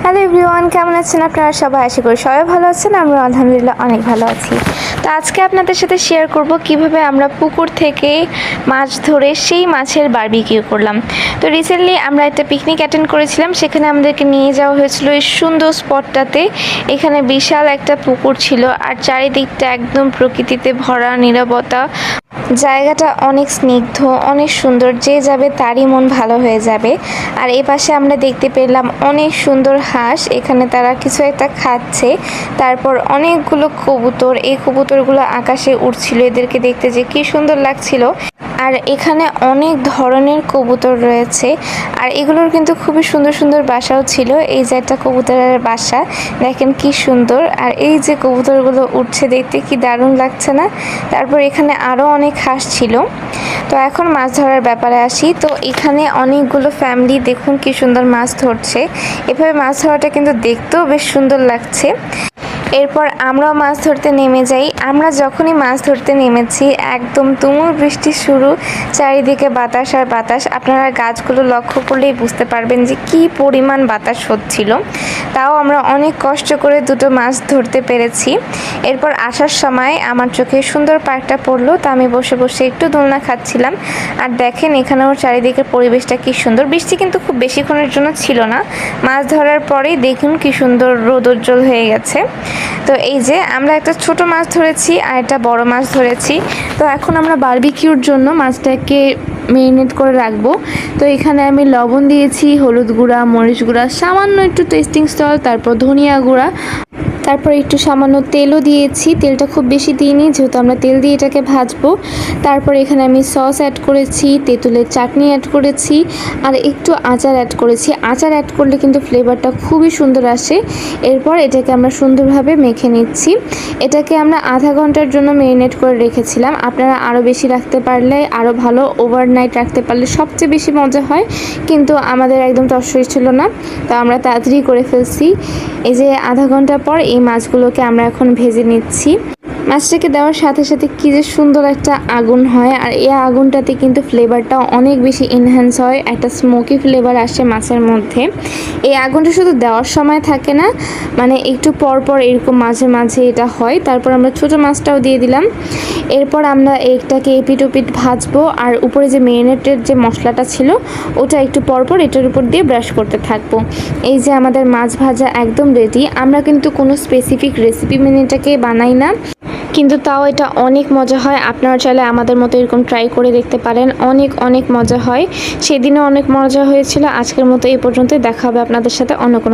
Hello everyone, কেমন আছেন আপনারা সবাই? আশা করি সবাই ভালো আছেন। আমরা আলহামদুলিল্লাহ অনেক ভালো আছি। তো আজকে আপনাদের সাথে শেয়ার করব কিভাবে আমরা পুকুর থেকে মাছ ধরে সেই মাছের বারবিকিউ করলাম। তো রিসেন্টলি আমরা একটা পিকনিক অ্যাটেন্ড করেছিলাম, সেখানে আমাদেরকে নিয়ে যাওয়া হয়েছিল এই সুন্দর স্পটটাতে। এখানে বিশাল একটা পুকুর ছিল আর চারিদিকটা একদম প্রকৃতিতে ভরা, নীরবতা। জায়গাটা অনেক স্নিগ্ধ, অনেক সুন্দর, যে যাবে তারই মন ভালো হয়ে যাবে। আর এই পাশে আমরা দেখতে পেলাম অনেক সুন্দর হাঁস, এখানে তারা কিছু একটা খাচ্ছে। তারপর অনেকগুলো কবুতর, এই কবুতরগুলো আকাশে উড়ছিল, এদেরকে দেখতে যে কি সুন্দর লাগছিল। আর এখানে অনেক ধরনের কবুতর রয়েছে, আর এগুলোর কিন্তু খুবই সুন্দর সুন্দর বাসাও ছিল। এই যে একটা কবুতরের বাসা, দেখেন কি সুন্দর। আর এই যে কবুতরগুলো উঠছে, দেখতে কি দারুণ লাগছে না? তারপর এখানে আরও অনেক হাঁস ছিল। তো এখন মাছ ধরার ব্যাপারে আসি। তো এখানে অনেকগুলো ফ্যামিলি, দেখুন কি সুন্দর মাছ ধরছে। এভাবে মাছ ধরাটা কিন্তু দেখতেও বেশ সুন্দর লাগছে। এরপর আমরাও মাছ ধরতে নেমে যাই। আমরা যখনই মাছ ধরতে নেমেছি, একদম তুমুল বৃষ্টি শুরু, চারিদিকে বাতাস আর বাতাস। আপনারা গাছগুলো লক্ষ্য করলেই বুঝতে পারবেন যে কি পরিমাণ বাতাস হচ্ছিল। তাও আমরা অনেক কষ্ট করে দুটো মাছ ধরতে পেরেছি। এরপর আসার সময় আমার চোখে সুন্দর পার্কটা পড়লো, তো আমি বসে বসে একটু দোলনা খাচ্ছিলাম। আর দেখেন এখানেও চারিদিকের পরিবেশটা কি সুন্দর। বৃষ্টি কিন্তু খুব বেশিক্ষণের জন্য ছিল না, মাছ ধরার পরেই দেখুন কি সুন্দর রোদোজ্জ্বল হয়ে গেছে। তো এই যে আমরা একটা ছোট মাছ ধরেছি আর একটা বড় মাছ ধরেছি। তো এখন আমরা বারবিকিউর জন্য মাছটাকে মেরিনেট করে রাখবো। তো এখানে আমি লবণ দিয়েছি, হলুদ গুঁড়া, মরিচ গুঁড়া, সামান্য একটু টেস্টিং সল্ট, তারপর ধনিয়া গুঁড়া, তারপর একটু সামান্য তেলও দিয়েছি। তেলটা খুব বেশি দিইনি, যেহেতু আমরা তেল দিয়ে এটাকে ভাজবো। তারপর এখানে আমি সস অ্যাড করেছি, তেঁতুলের চাটনি অ্যাড করেছি, আর একটু আচার অ্যাড করেছি। আচার অ্যাড করলে কিন্তু ফ্লেভারটা খুবই সুন্দর আসে। এরপর এটাকে আমরা সুন্দরভাবে মেখে নিচ্ছি। এটাকে আমরা আধা ঘন্টার জন্য মেরিনেট করে রেখেছিলাম। আপনারা আরও বেশি রাখতে পারলে আরও ভালো, ওভারনাইট রাখতে পারলে সবচেয়ে বেশি মজা হয়, কিন্তু আমাদের একদম তসই ছিল না, তো আমরা তাড়াতাড়ি করে ফেলছি। এই যে আধা ঘন্টা পর এই মাছগুলোকে আমরা এখন ভেজে নিচ্ছি। মাছটাকে দেওয়ার সাথে সাথে কী যে সুন্দর একটা আগুন হয়, আর এই আগুনটাতে কিন্তু ফ্লেভারটা অনেক বেশি এনহ্যান্স হয়, একটা স্মোকি ফ্লেভার আসে মাছের মধ্যে। এই আগুনটা শুধু দেওয়ার সময় থাকে না, মানে একটু পর পর এরকম মাঝে মাঝে এটা হয়। তারপর আমরা ছোটো মাছটাও দিয়ে দিলাম। এরপর আমরা এটাকে এপিট ওপিট ভাজবো, আর উপরে যে মেরিনেটের যে মশলাটা ছিল ওটা একটু পরপর এটার উপর দিয়ে ব্রাশ করতে থাকবো। এই যে আমাদের মাছ ভাজা একদম রেডি। আমরা কিন্তু কোনো স্পেসিফিক রেসিপি মেনে এটাকে বানাই না, কিন্তু তাও এটা অনেক মজা হয়। আপনারা চাইলে আমাদের মতো এরকম ট্রাই করে দেখতে পারেন, অনেক অনেক মজা হয়। সেদিনও অনেক মজা হয়েছিল। আজকের মতো এই পর্যন্তই, দেখা হবে আপনাদের সাথে অন্য কোনো